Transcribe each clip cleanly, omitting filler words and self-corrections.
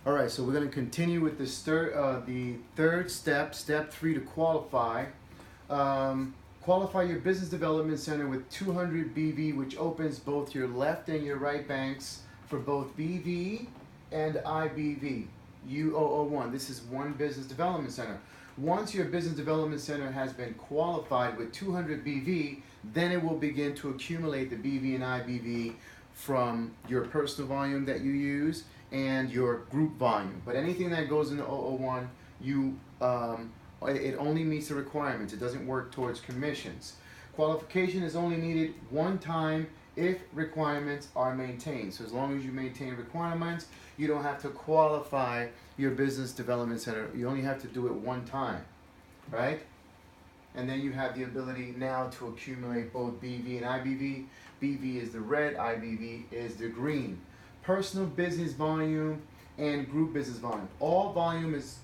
All right, so we're going to continue with this the third step, step 3, to qualify. Qualify your business development center with 200 BV, which opens both your left and your right banks for both BV and IBV. UOO1. This is one business development center. Once your business development center has been qualified with 200 BV, then it will begin to accumulate the BV and IBV from your personal volume that you use and your group volume. But anything that goes into 001, it only meets the requirements. It doesn't work towards commissions. Qualification is only needed one time if requirements are maintained. So as long as you maintain requirements, you don't have to qualify your business development center. You only have to do it one time, right? And then you have the ability now to accumulate both BV and IBV. BV is the red, IBV is the green. Personal business volume and group business volume. All volume is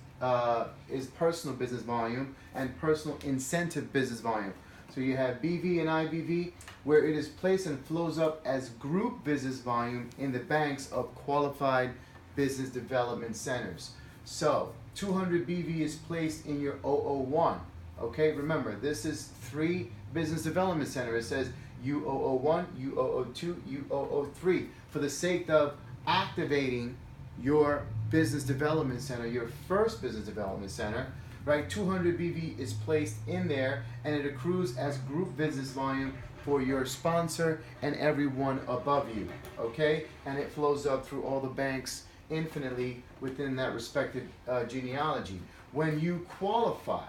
personal business volume and personal incentive business volume. So you have BV and IBV, where it is placed and flows up as group business volume in the banks of qualified business development centers. So 200 BV is placed in your 001. Okay, remember, this is 3 business development center. It says UOO1, UOO2, UOO3 for the sake of activating your business development center, your first business development center, right? 200 BV is placed in there and it accrues as group business volume for your sponsor and everyone above you, okay? And it flows up through all the banks infinitely within that respective genealogy. When you qualify,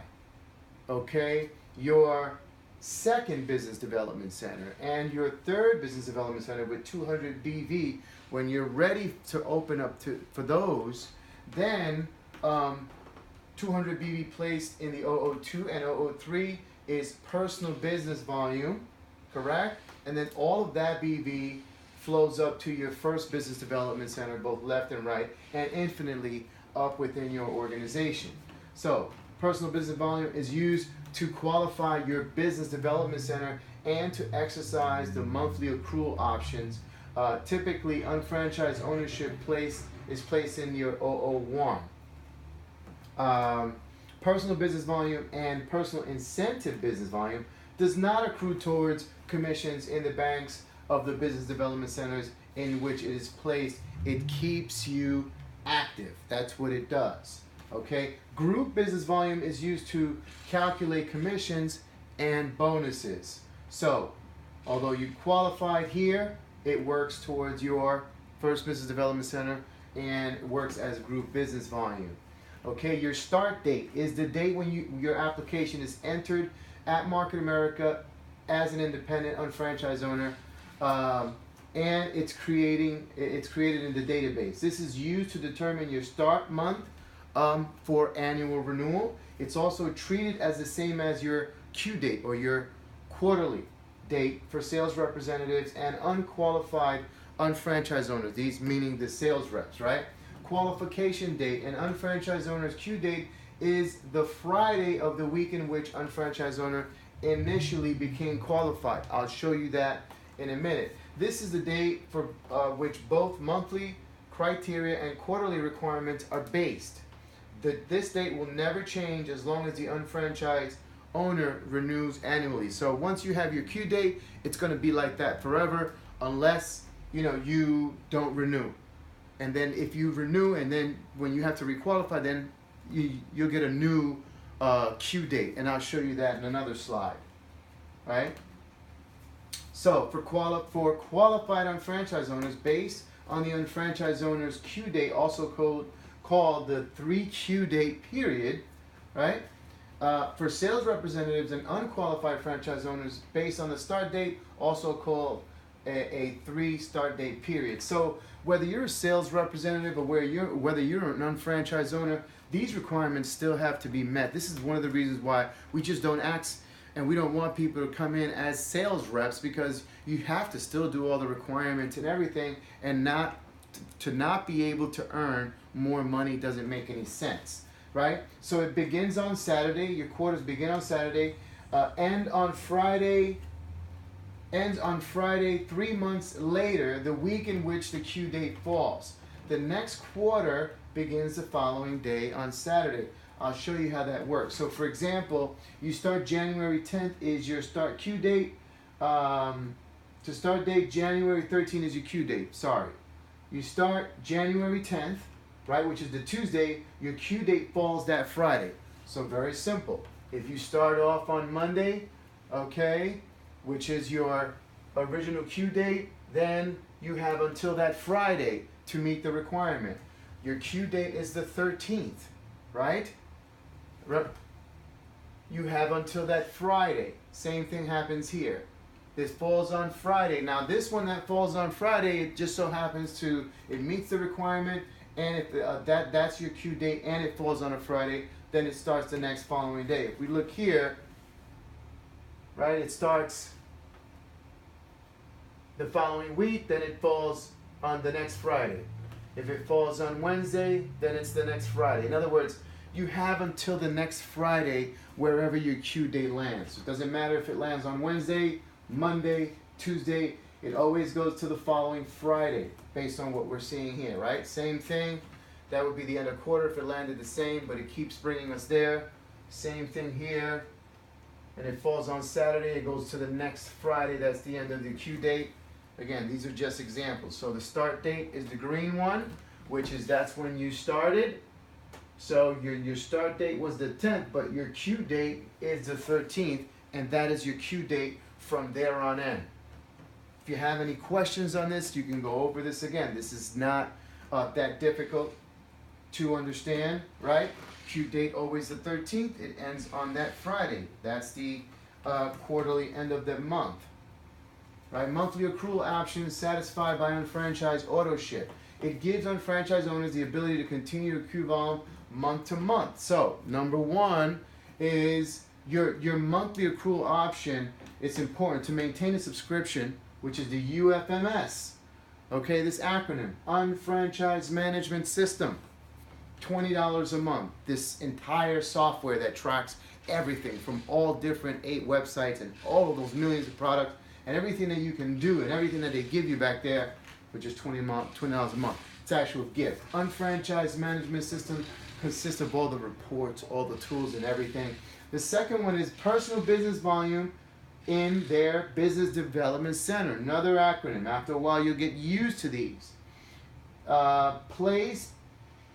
okay, your second business development center and your third business development center with 200 BV, when you're ready to open up for those, then 200 BV placed in the 002 and 003 is personal business volume, correct? And then all of that BV flows up to your first business development center, both left and right, and infinitely up within your organization. So personal business volume is used to qualify your business development center and to exercise the monthly accrual options. Typically, unfranchised ownership is placed in your 001. Personal business volume and personal incentive business volume does not accrue towards commissions in the banks of the business development centers in which it is placed. It keeps you active. That's what it does. Okay, group business volume is used to calculate commissions and bonuses. So, although you qualified here, it works towards your first business development center and works as group business volume. Okay, your start date is the date when your application is entered at Market America as an independent unfranchised owner, and it's created in the database. This is used to determine your start month for annual renewal. It's also treated as the same as your Q date or your quarterly date for sales representatives and unqualified unfranchised owners. These meaning the sales reps, right? Qualification date and unfranchised owner's Q date is the Friday of the week in which unfranchised owner initially became qualified. I'll show you that in a minute. This is the date for which both monthly criteria and quarterly requirements are based. This date will never change as long as the unfranchised owner renews annually. So once you have your Q date, it's going to be like that forever unless you don't renew. And then if you renew and then when you have to requalify, then you'll get a new Q date, and I'll show you that in another slide, right? So for qualified unfranchised owners, based on the unfranchised owner's Q date, also called the 3Q date period, right? For sales representatives and unqualified franchise owners, based on the start date, also called a 3 start date period. So whether you're a sales representative or whether you're an unfranchised owner, these requirements still have to be met. This is one of the reasons why we just don't ask and we don't want people to come in as sales reps, because you have to still do all the requirements and everything, and not be able to earn more money doesn't make any sense, right? So it begins on Saturday. Your quarters begin on Saturday, ends on Friday 3 months later, the week in which the Q date falls. The next quarter begins the following day on Saturday. I'll show you how that works. So for example, you start January 10th is your start queue date. To start date, January 13th is your queue date. Sorry. You start January 10th, right, which is the Tuesday. Your queue date falls that Friday. So very simple. If you start off on Monday, okay, which is your original queue date, then you have until that Friday to meet the requirement. Your queue date is the 13th, right? You have until that Friday. Same thing happens here. This falls on Friday. Now this one that falls on Friday, it just so happens to, it meets the requirement, and if that's your queue date and it falls on a Friday, then it starts the next following day. If we look here, right, it starts the following week, then it falls on the next Friday. If it falls on Wednesday, then it's the next Friday. In other words, you have until the next Friday wherever your queue date lands. It doesn't matter if it lands on Wednesday, Monday, Tuesday, it always goes to the following Friday based on what we're seeing here, right? Same thing, that would be the end of quarter if it landed the same, but it keeps bringing us there. Same thing here, and it falls on Saturday, it goes to the next Friday, that's the end of the queue date. Again, these are just examples. So the start date is the green one, which is that's when you started. So your start date was the 10th, but your queue date is the 13th, and that is your queue date from there on in. If you have any questions on this, you can go over this again. This is not that difficult to understand, right? Queue date always the 13th. It ends on that Friday. That's the quarterly end of the month. Right? Monthly accrual options satisfied by UnFranchise auto ship. It gives UnFranchise owners the ability to continue to accrue volume month to month. So number one is your monthly accrual option. It's important to maintain a subscription, which is the UFMS. Okay, this acronym, UnFranchise Management System. $20 a month. This entire software that tracks everything from all different 8 websites and all of those millions of products and everything that you can do and everything that they give you back there, which is $20 a month. It's actual gift. UnFranchise Management System consists of all the reports, all the tools and everything. The second one is personal business volume in their business development center. Another acronym. After a while, you'll get used to these. Place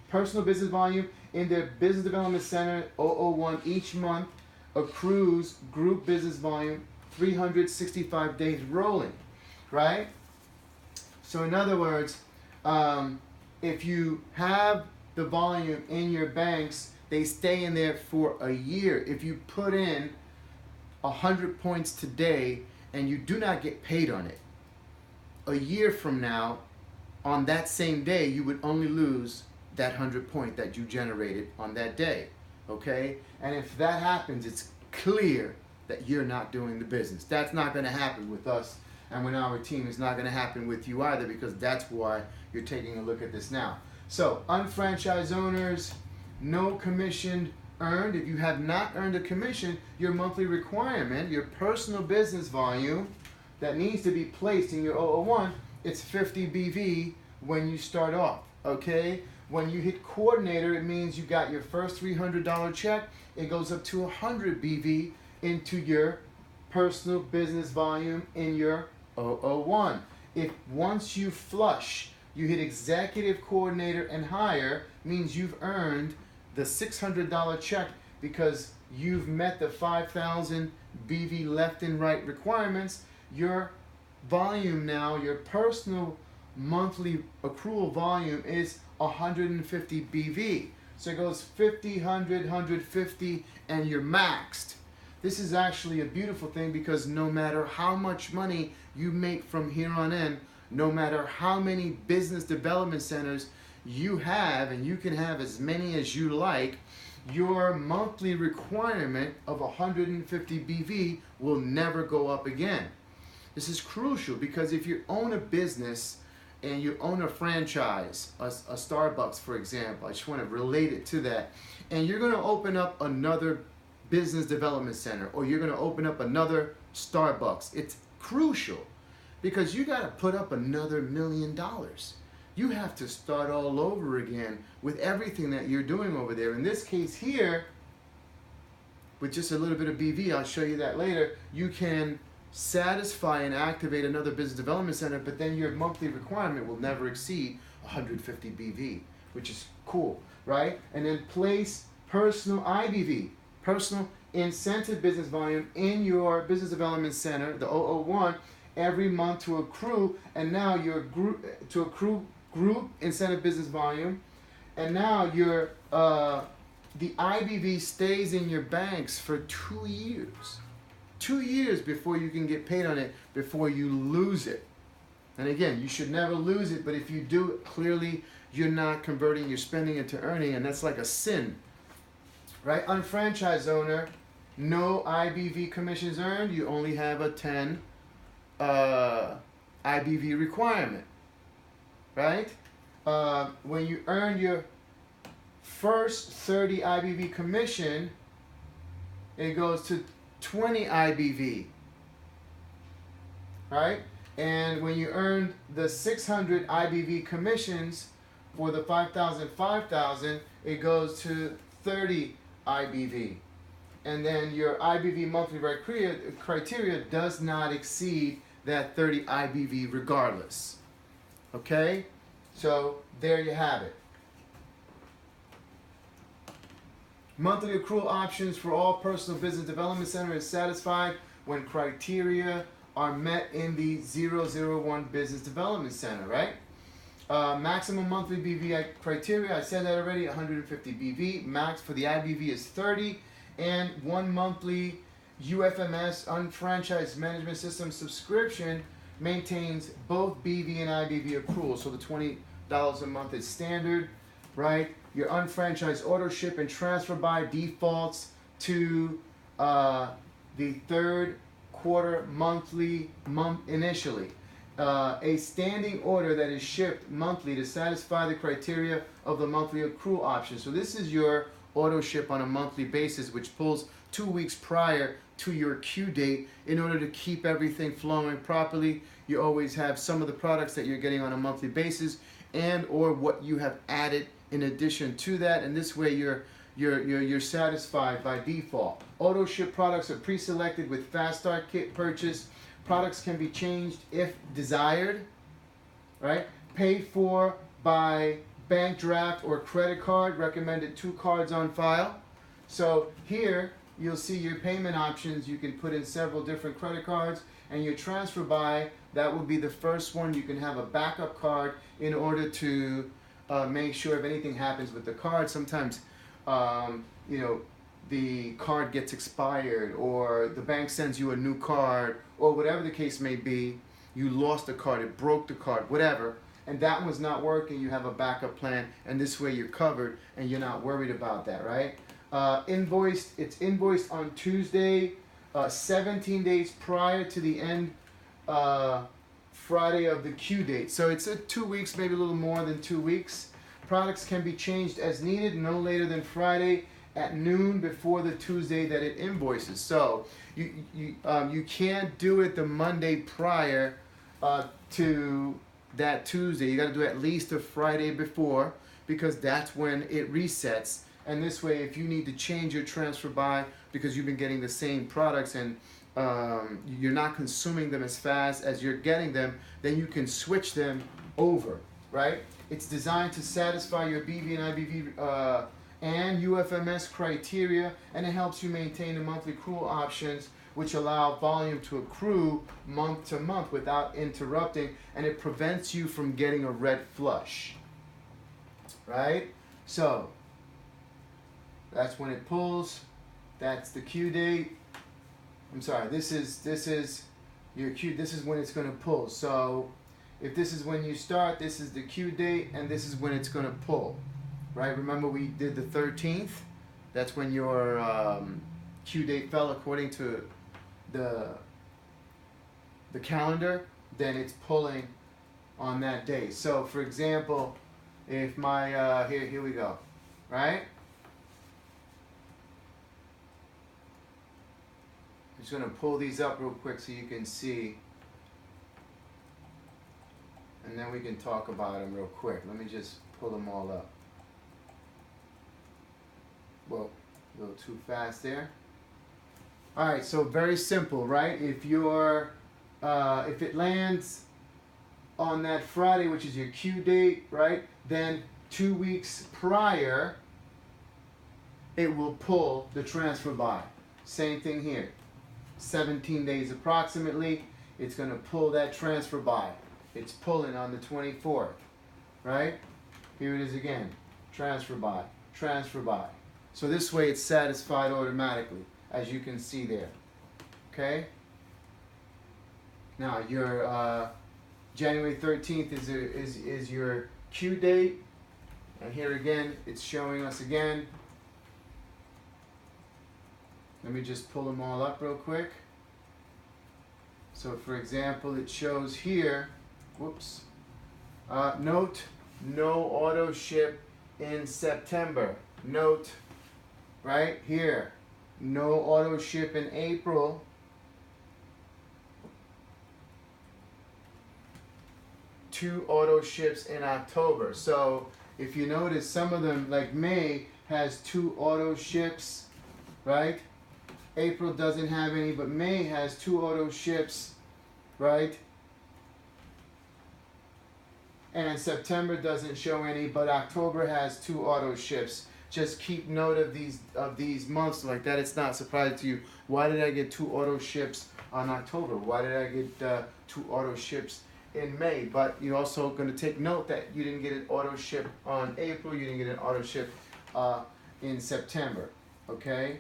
personal business volume in their business development center 001 each month, accrues group business volume 365 days rolling, right? So in other words, if you have the volume in your banks, they stay in there for a year. If you put in 100 points today and you do not get paid on it, a year from now, on that same day, you would only lose that 100 point that you generated on that day, okay? And if that happens, it's clear that you're not doing the business. That's not gonna happen with us and with our team. It's not gonna happen with you either, because that's why you're taking a look at this now. So, unfranchised owners, no commission earned. If you have not earned a commission, your monthly requirement, your personal business volume that needs to be placed in your 001, it's 50 BV when you start off, okay? When you hit coordinator, it means you got your first $300 check. It goes up to 100 BV into your personal business volume in your 001. If once you flush, you hit executive coordinator and higher, means you've earned the $600 check because you've met the 5,000 BV left and right requirements. Your volume now, your personal monthly accrual volume is 150 BV. So it goes 50, 100, 150, and you're maxed. This is actually a beautiful thing because no matter how much money you make from here on in, no matter how many business development centers you have, and you can have as many as you like, your monthly requirement of 150 BV will never go up again. This is crucial because if you own a business and you own a franchise, a Starbucks for example, I just want to relate it to that, and you're going to open up another business development center or you're going to open up another Starbucks, it's crucial because you got to put up another $1 million. you have to start all over again with everything that you're doing over there. In this case here, with just a little bit of BV, I'll show you that later, you can satisfy and activate another business development center, but then your monthly requirement will never exceed 150 BV, which is cool, right? And then place personal IBV, personal incentive business volume, in your business development center, the 001, every month to accrue, and now your group group incentive business volume, and now your the IBV stays in your banks for 2 years. 2 years before you can get paid on it, before you lose it. And again, you should never lose it, but if you do, clearly you're not converting your spending into earning, and that's like a sin, right? Unfranchised owner, no IBV commissions earned, you only have a 10 IBV requirement, right? When you earn your first 30 IBV commission, it goes to 20 IBV, right? And when you earn the 600 IBV commissions for the 5,000, it goes to 30 IBV. And then your IBV monthly criteria does not exceed that 30 IBV regardless. Okay? So there you have it. Monthly accrual options for all personal business development center is satisfied when criteria are met in the 001 business development center, right? Maximum monthly BV criteria, I said that already, 150 BV. Max for the IBV is 30, and 1 monthly UFMS unfranchised management system subscription maintains both BV and IBV accruals. So the $20 a month is standard, right? Your unfranchised auto ship and transfer by defaults to the third quarter month initially. A standing order that is shipped monthly to satisfy the criteria of the monthly accrual option. So this is your auto ship on a monthly basis, which pulls 2 weeks prior to your Q date in order to keep everything flowing properly. You always have some of the products that you're getting on a monthly basis, and or what you have added in addition to that, and this way you're satisfied by default. Auto ship products are pre-selected with fast start kit purchase. Products can be changed if desired, right? Paid for by bank draft or credit card. Recommended 2 cards on file. So here you'll see your payment options. You can put in several different credit cards, and your transfer by, that will be the first one. You can have a backup card in order to make sure if anything happens with the card. Sometimes you know, the card gets expired, or the bank sends you a new card, or whatever the case may be. You lost the card, it broke the card, whatever, and that one's not working. You have a backup plan, and this way you're covered and you're not worried about that, right? It's invoiced on Tuesday, 17 days prior to the end Friday of the Q date. So it's 2 weeks, maybe a little more than 2 weeks. Products can be changed as needed, no later than Friday at noon before the Tuesday that it invoices. So you can't do it the Monday prior to that Tuesday. You got to do it at least a Friday before, because that's when it resets. And this way, if you need to change your transfer by because you've been getting the same products and you're not consuming them as fast as you're getting them, then you can switch them over, right? It's designed to satisfy your BV and IBV and UFMS criteria, and it helps you maintain the monthly accrual options, which allow volume to accrue month to month without interrupting, and it prevents you from getting a red flush, right? So that's when it pulls. That's the Q date. I'm sorry, this is your Q. This is when it's going to pull. So if this is when you start, this is the Q date, and this is when it's going to pull, right? Remember we did the 13th. That's when your Q date fell according to the calendar. Then it's pulling on that day. So for example, if my here we go, right? I'm just going to pull these up real quick so you can see. and then we can talk about them real quick. Let me just pull them all up. Whoa, a little too fast there. All right, so very simple, right? If it lands on that Friday, which is your Q date, right? Then 2 weeks prior, it will pull the transfer buy. Same thing here. 17 days approximately, it's going to pull that transfer buy. It's pulling on the 24th, right? Here it is again. Transfer buy, transfer buy. So this way it's satisfied automatically, as you can see there. Okay? Now your January 13th is your Q date. And here again, it's showing us again. Let me just pull them all up real quick. So for example, it shows here, whoops, note, no auto ship in September. Note, right here, no auto ship in April. Two auto ships in October. So if you notice, some of them, like May, has 2 auto ships, right? April doesn't have any, but May has 2 auto ships, right? And September doesn't show any, but October has 2 auto ships. Just keep note of these months like that. It's not surprising to you. Why did I get 2 auto ships on October? Why did I get 2 auto ships in May? But you're also going to take note that you didn't get an auto ship on April. You didn't get an auto ship in September. Okay.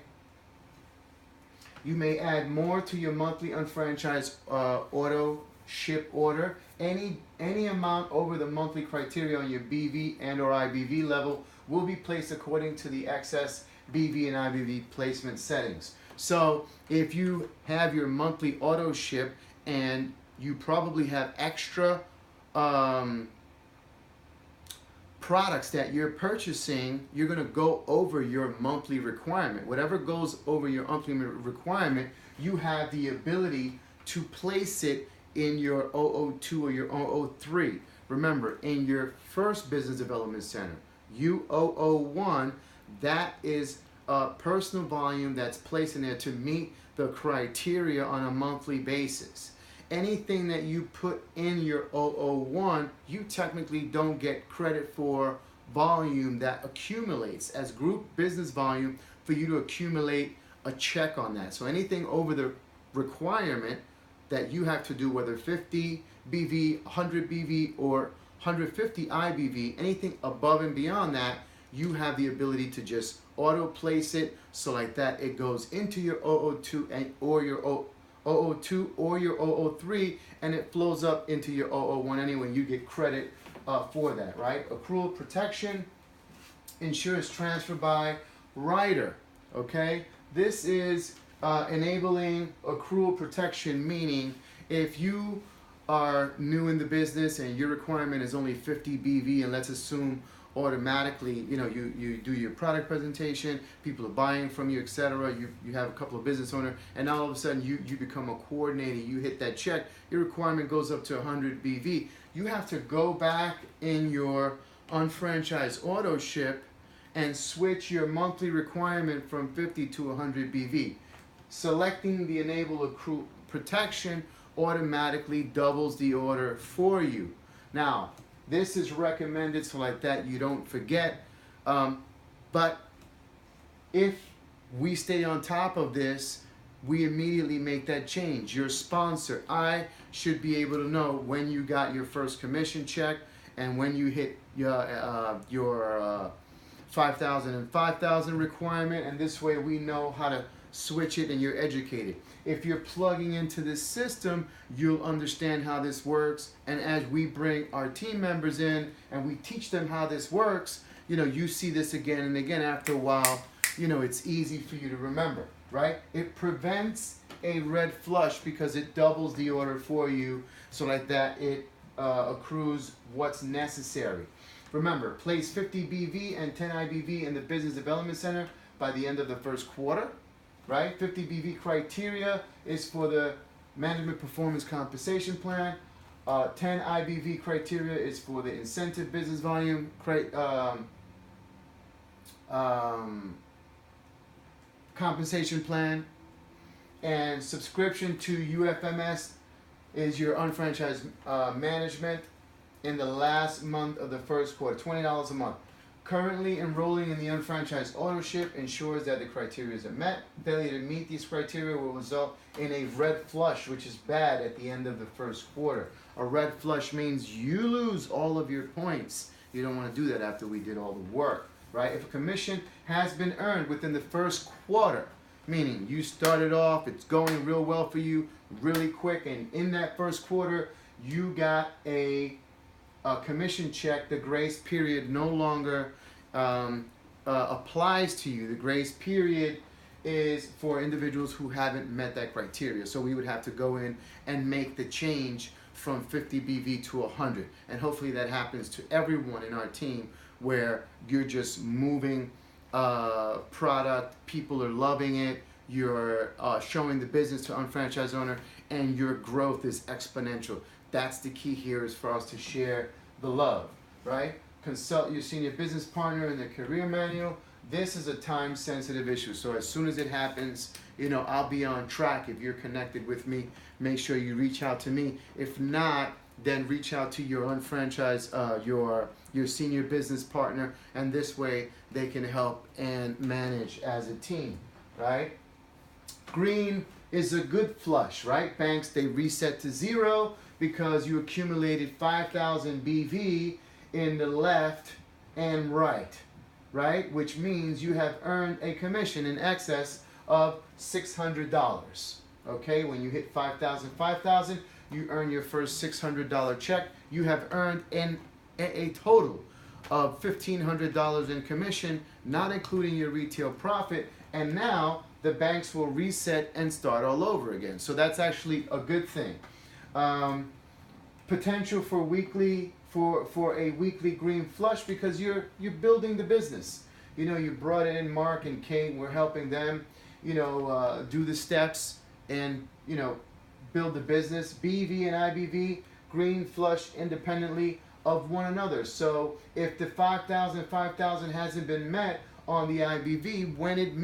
You may add more to your monthly unfranchised auto ship order. Any amount over the monthly criteria on your BV and or IBV level will be placed according to the excess BV and IBV placement settings. So if you have your monthly auto ship and you probably have extra products that you're purchasing, you're going to go over your monthly requirement. Whatever goes over your monthly requirement, you have the ability to place it in your 002 or your 003. Remember, in your first business development center, U001, that is personal volume that's placed in there to meet the criteria on a monthly basis. Anything that you put in your 001, you technically don't get credit for volume that accumulates as group business volume for you to accumulate a check on that. So anything over the requirement that you have to do, whether 50 BV, 100 BV, or 150 IBV, anything above and beyond that, you have the ability to just auto place it so like that it goes into your 002 or your 002 or your 003, and it flows up into your 001 anyway. You get credit for that, right? Accrual protection ensures transfer by rider, okay? This is enabling accrual protection, meaning if you are new in the business and your requirement is only 50 BV, and let's assume automatically, you do your product presentation, people are buying from you, etc. You have a couple of business owners, and all of a sudden you become a coordinator, you hit that check, your requirement goes up to 100 BV. You have to go back in your unfranchised auto ship and switch your monthly requirement from 50 to 100 BV. Selecting the enable accrual protection automatically doubles the order for you. Now, this is recommended so like that you don't forget. But if we stay on top of this, we immediately make that change. Your sponsor, I should be able to know when you got your first commission check and when you hit your 5,000 and 5,000 requirement, and this way we know how to switch it and you're educated. If you're plugging into this system, you'll understand how this works, and as we bring our team members in and we teach them how this works, you see this again and again. After a while, it's easy for you to remember, right? It prevents a red flush because it doubles the order for you, so like that it accrues what's necessary. Remember, place 50 BV and 10 IBV in the Business Development Center by the end of the first quarter, right? 50 BV criteria is for the Management Performance Compensation Plan. 10 IBV criteria is for the incentive business volume compensation plan, and subscription to UFMS is your unfranchised management in the last month of the first quarter, $20 a month. Currently enrolling in the unfranchised autoship ensures that the criteria are met. Failure to meet these criteria will result in a red flush, which is bad at the end of the first quarter. A red flush means you lose all of your points. You don't want to do that after we did all the work, right? If a commission has been earned within the first quarter, meaning you started off, it's going real well for you, really quick, and in that first quarter, you got a commission check, the grace period no longer applies to you. The grace period is for individuals who haven't met that criteria. So we would have to go in and make the change from 50 BV to 100. And hopefully that happens to everyone in our team, where you're just moving product, people are loving it, you're showing the business to unfranchised owner, and your growth is exponential. That's the key here, is for us to share the love, right? Consult your senior business partner in the career manual. This is a time-sensitive issue, so as soon as it happens, I'll be on track. If you're connected with me, make sure you reach out to me. If not, then reach out to your unfranchised, your senior business partner, and this way they can help and manage as a team, right? Green is a good flush, right? Banks, they reset to zero because you accumulated 5,000 BV in the left and right, which means you have earned a commission in excess of $600. Okay, when you hit 5,000, you earn your first $600 check. You have earned a total of $1,500 in commission, not including your retail profit, and now the banks will reset and start all over again. So that's actually a good thing. Potential for a weekly green flush, because you're building the business. You brought in Mark and Kate. We're helping them, do the steps and build the business. BV and IBV green flush independently of one another. So if the 5,000 hasn't been met on the IBV, when it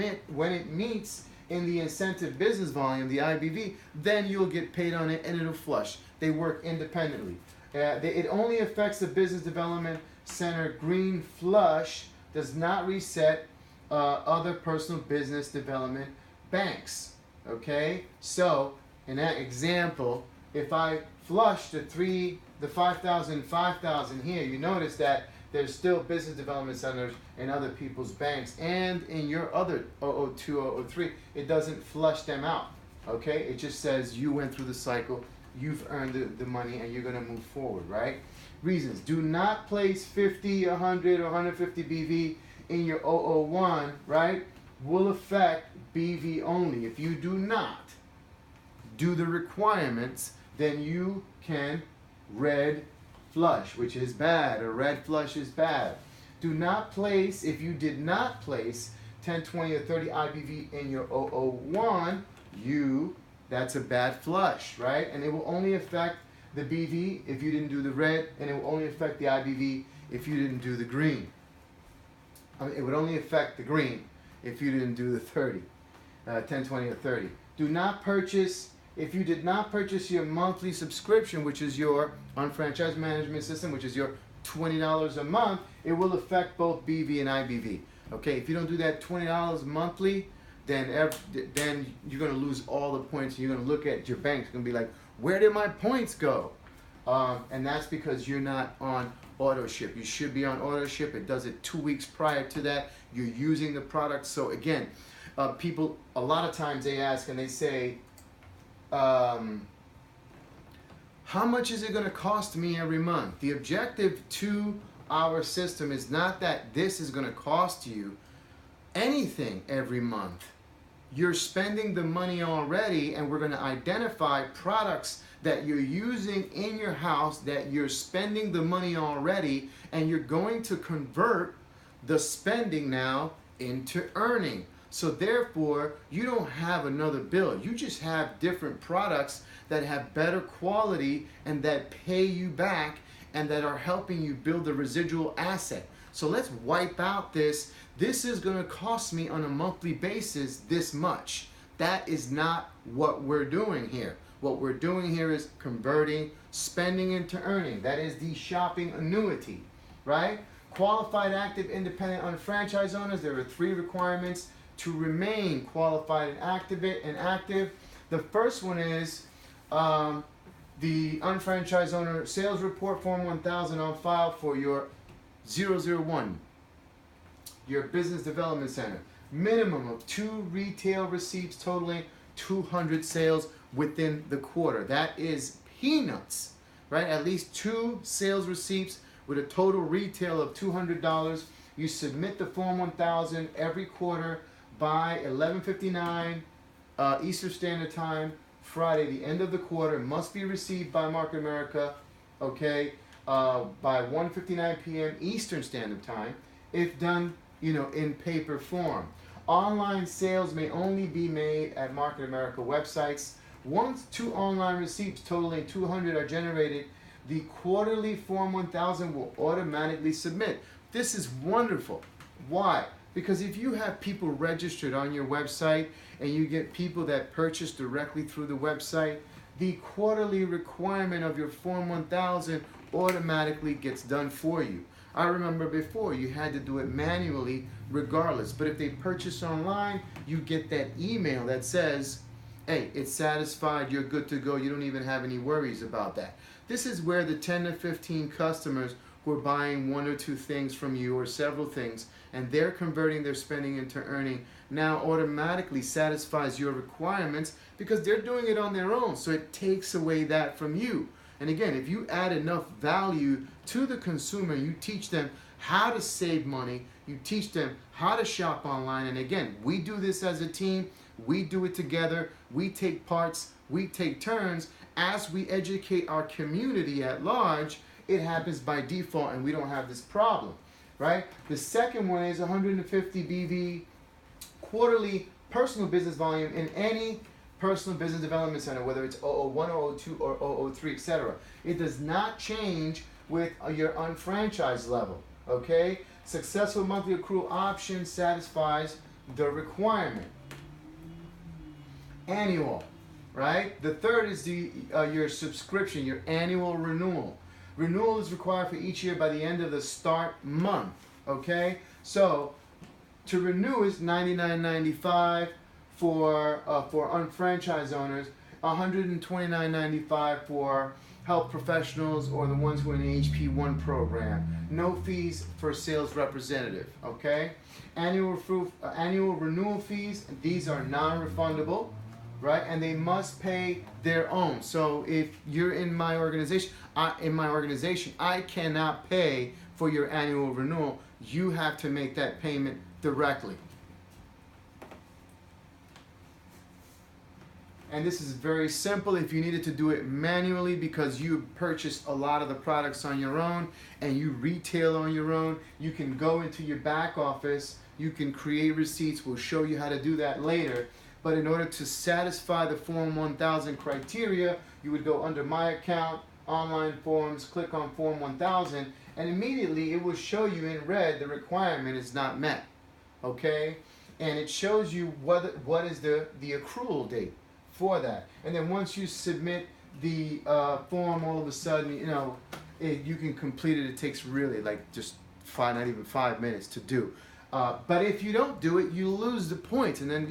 meets in the incentive business volume, the IBV, then you'll get paid on it and it'll flush. They work independently. It only affects the business development center. Green flush does not reset other personal business development banks. Okay, so in that example, if I flush the 5,000 here, you notice that there's still business development centers in other people's banks, and in your other 002, 003, it doesn't flush them out. Okay, it just says you went through the cycle, you've earned the money, and you're going to move forward, right? Reasons: do not place 50, 100, or 150 BV in your 001, right? Will affect BV only. If you do not do the requirements, then you can red flush, which is bad. A red flush is bad. Do not place, if you did not place 10, 20, or 30 IBV in your 001, that's a bad flush, right? And it will only affect the BV if you didn't do the red, and it will only affect the IBV if you didn't do the green. It would only affect the green if you didn't do the 30, 10, 20, or 30. Do not purchase, if you did not purchase your monthly subscription, which is your unfranchised management system, which is your $20 a month, it will affect both BV and IBV. Okay, if you don't do that $20 monthly, then you're going to lose all the points. You're going to look at your bank. It's going to be like, where did my points go? And that's because you're not on autoship. You should be on autoship. It does it 2 weeks prior to that. You're using the product. So again, people, a lot of times they ask and they say, how much is it going to cost me every month? The objective to our system is not that this is going to cost you anything every month. You're spending the money already, and we're going to identify products that you're using in your house that you're spending the money already, and you're going to convert the spending now into earning. So therefore, you don't have another bill. You just have different products that have better quality and that pay you back and that are helping you build a residual asset. So let's wipe out this. This is going to cost me on a monthly basis this much. That is not what we're doing here. What we're doing here is converting spending into earning. That is the shopping annuity, right? Qualified, active, independent, unfranchised owners, there are 3 requirements to remain qualified and active. The first one is the unfranchised owner sales report form 1000 on file for your 001, your business development center. Minimum of 2 retail receipts totaling 200 sales within the quarter. That is peanuts, right? At least 2 sales receipts with a total retail of $200. You submit the form 1000 every quarter by 11:59 Eastern Standard Time, Friday, the end of the quarter. Must be received by Market America, okay, by 1:59 p.m. Eastern Standard Time, if done, in paper form. Online sales may only be made at Market America websites. Once 2 online receipts totaling 200 are generated, the quarterly Form 1000 will automatically submit. This is wonderful. Why? Because if you have people registered on your website and you get people that purchase directly through the website, the quarterly requirement of your Form 1000 automatically gets done for you. I remember before you had to do it manually regardless, but if they purchase online, you get that email that says, hey, it's satisfied, you're good to go, you don't even have any worries about that. This is where the 10 to 15 customers who are buying 1 or 2 things from you or several things, and they're converting their spending into earning, now automatically satisfies your requirements because they're doing it on their own. So it takes away that from you. And again, if you add enough value to the consumer, you teach them how to save money, you teach them how to shop online. And again, we do this as a team, we do it together, we take parts, we take turns. As we educate our community at large, it happens by default and we don't have this problem, right? The second one is 150 BV quarterly personal business volume in any personal business development center, whether it's 001 or 02 or 003, etc. It does not change with your unfranchised level, okay? Successful monthly accrual option satisfies the requirement. Annual, right? The third is your subscription, your annual renewal. Renewal is required for each year by the end of the start month, okay? So to renew is $99.95 for unfranchised owners, $129.95 for health professionals or the ones who are in the HP1 program. No fees for sales representative, okay? Annual renewal fees, these are non-refundable, right? And they must pay their own. So if you're in my organization, I cannot pay for your annual renewal. You have to make that payment directly. And this is very simple. If you needed to do it manually because you purchased a lot of the products on your own and you retail on your own, you can go into your back office, you can create receipts. We'll show you how to do that later. But in order to satisfy the Form 1000 criteria, you would go under My Account, Online Forms, click on Form 1000, and immediately it will show you in red the requirement is not met, okay? And it shows you what is the accrual date for that. And then once you submit the form, all of a sudden, you can complete it. It takes really not even 5 minutes to do. But if you don't do it, you lose the points, and then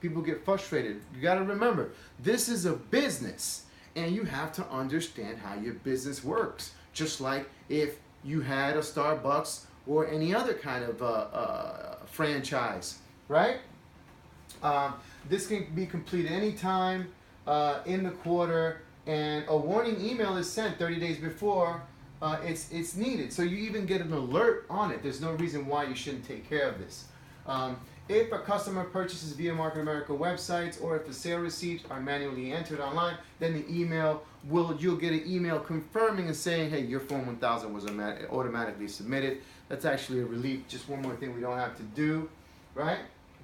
people get frustrated. You got to remember, this is a business, and you have to understand how your business works. Just like if you had a Starbucks or any other kind of franchise, right? This can be completed anytime in the quarter, and a warning email is sent 30 days before it's needed. So you even get an alert on it. There's no reason why you shouldn't take care of this. If a customer purchases via Market America websites, or if the sale receipts are manually entered online, then you'll get an email confirming and saying, hey, your Form 1000 was automatically submitted. That's actually a relief. Just one more thing we don't have to do, right?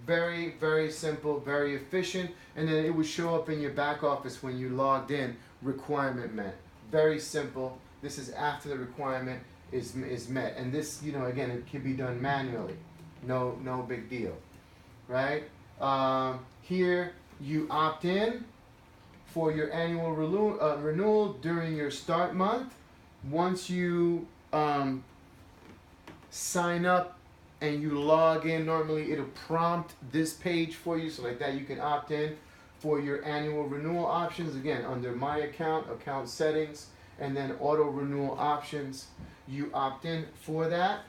Very, very simple, very efficient, and then it would show up in your back office when you logged in, requirement met. Very simple. This is after the requirement is met. And this, again, it can be done manually. No big deal, right? Here, you opt in for your annual renewal during your start month. Once you sign up and you log in, normally it'll prompt this page for you, so like that you can opt in for your annual renewal options. Again, under my account settings, and then auto renewal options, you opt in for that.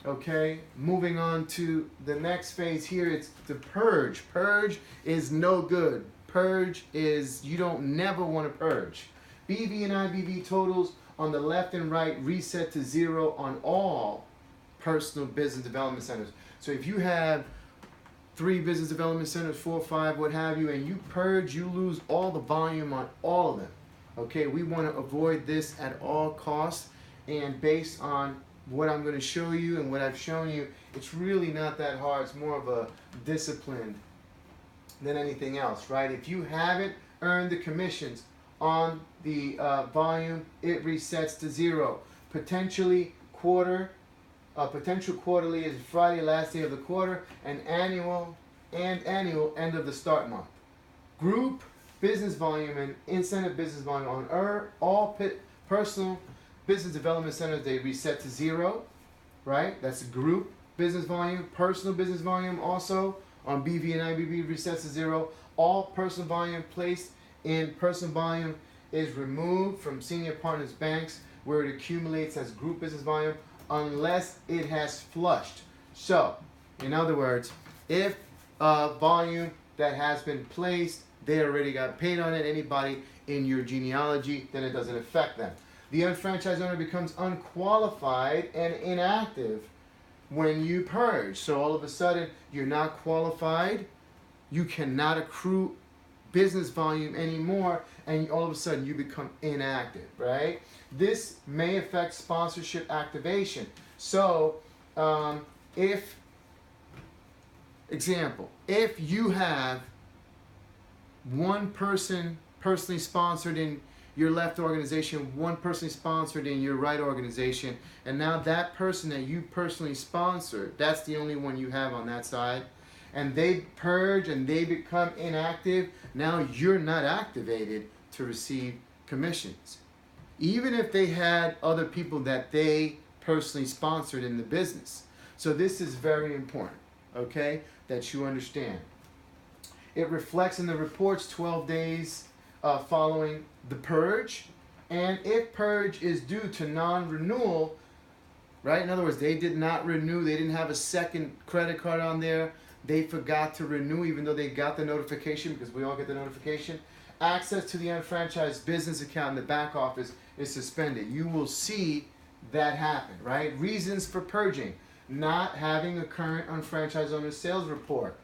Okay, moving on to the next phase here, it's the purge. Purge is no good. Purge is, you don't never want to purge. BV and IBV totals on the left and right reset to 0 on all personal business development centers. So if you have 3 business development centers, 4, 5, what have you, and you purge, you lose all the volume on all of them. Okay, we want to avoid this at all costs, and based on what I'm going to show you and what I've shown you, it's really not that hard. It's more of a discipline than anything else, right? If you haven't earned the commissions on the volume, it resets to 0. Potential quarterly is Friday, last day of the quarter, and annual end of the start month. Group business volume and incentive business volume on all personal business development centers, they reset to 0, right? That's group business volume. Personal business volume also on BV and IBV resets to 0. All personal volume placed in personal volume is removed from senior partners banks where it accumulates as group business volume unless it has flushed. So, in other words, if volume that has been placed, they already got paid on it, anybody in your genealogy, then it doesn't affect them. The unfranchised owner becomes unqualified and inactive when you purge. So all of a sudden, you're not qualified, you cannot accrue business volume anymore, and all of a sudden you become inactive, right? This may affect sponsorship activation. So if you have one person personally sponsored in your left organization, one personally sponsored in your right organization, and now that person that you personally sponsored, that's the only one you have on that side, and they purge and they become inactive, now you're not activated to receive commissions. Even if they had other people that they personally sponsored in the business. So this is very important, okay, that you understand. It reflects in the reports 12 days following the purge, and if purge is due to non-renewal, right? In other words, they did not renew, they didn't have a second credit card on there, they forgot to renew even though they got the notification, because we all get the notification. Access to the unfranchised business account in the back office is suspended. You will see that happen, right? Reasons for purging: not having a current unfranchised owner sales report,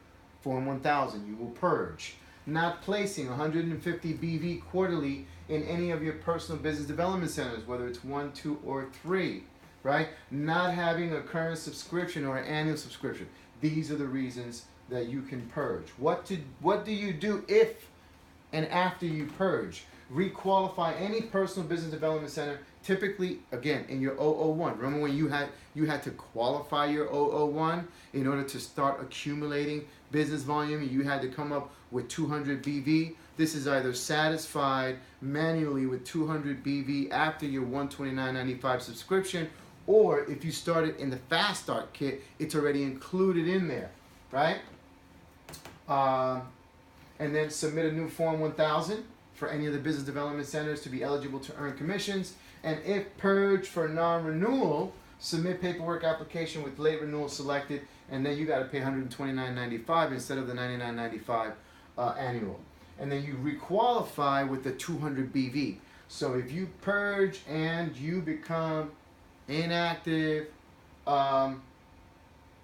Form 1000, you will purge. Not placing 150 BV quarterly in any of your personal business development centers, whether it's 1, 2, or 3, right? Not having a current subscription or an annual subscription. These are the reasons that you can purge. What do you do if and after you purge? Requalify any personal business development center, typically, again, in your 001. Remember when you had to qualify your 001 in order to start accumulating business volume, you had to come up with 200 BV. This is either satisfied manually with 200 BV after your $129.95 subscription, or if you started in the Fast Start kit, it's already included in there, right? And then submit a new Form 1000 for any of the business development centers to be eligible to earn commissions. And if purged for non-renewal, submit paperwork application with late renewal selected, and then you got to pay $129.95 instead of the $99.95 annual. And then you requalify with the 200 BV. So if you purge and you become inactive, all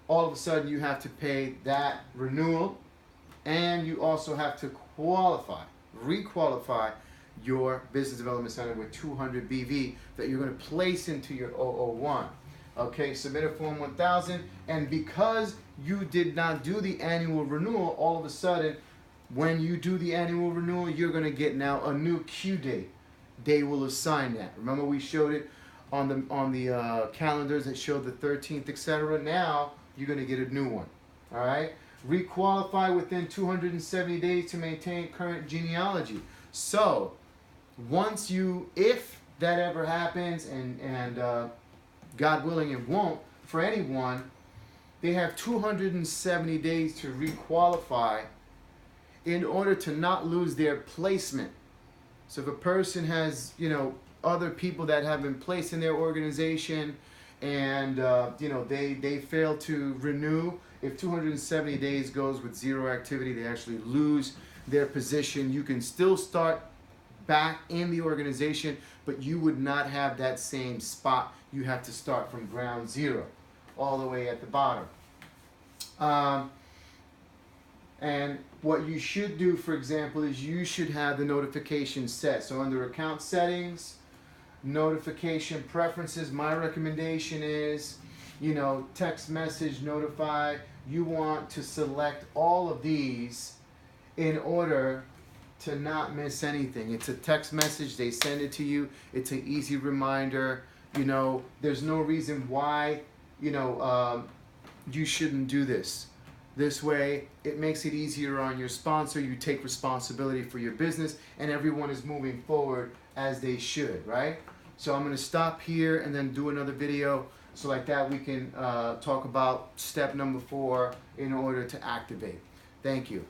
of a sudden you have to pay that renewal, and you also have to requalify your business development center with 200 BV that you're going to place into your 001. Okay, submit a Form 1000, and because you did not do the annual renewal, all of a sudden, when you do the annual renewal, you're going to get now a new Q date. They will assign that. Remember, we showed it on the calendars that showed the 13th, etc. Now you're going to get a new one. All right. Requalify within 270 days to maintain current genealogy. So once you, if that ever happens, and God willing it won't for anyone, they have 270 days to requalify in order to not lose their placement. So if a person has, other people that have been placed in their organization, and they fail to renew, if 270 days goes with zero activity, they actually lose their position. You can still start back in the organization, but you would not have that same spot. You have to start from ground zero, all the way at the bottom. And what you should do, for example, is you should have the notification set. So under account settings, notification preferences, my recommendation is, text message notify. You want to select all of these in order to not miss anything. It's a text message, they send it to you. It's an easy reminder. There's no reason why, you shouldn't do this. This way, it makes it easier on your sponsor. You take responsibility for your business, and everyone is moving forward as they should, right? So I'm going to stop here and then do another video. So like that, we can talk about step number 4 in order to activate. Thank you.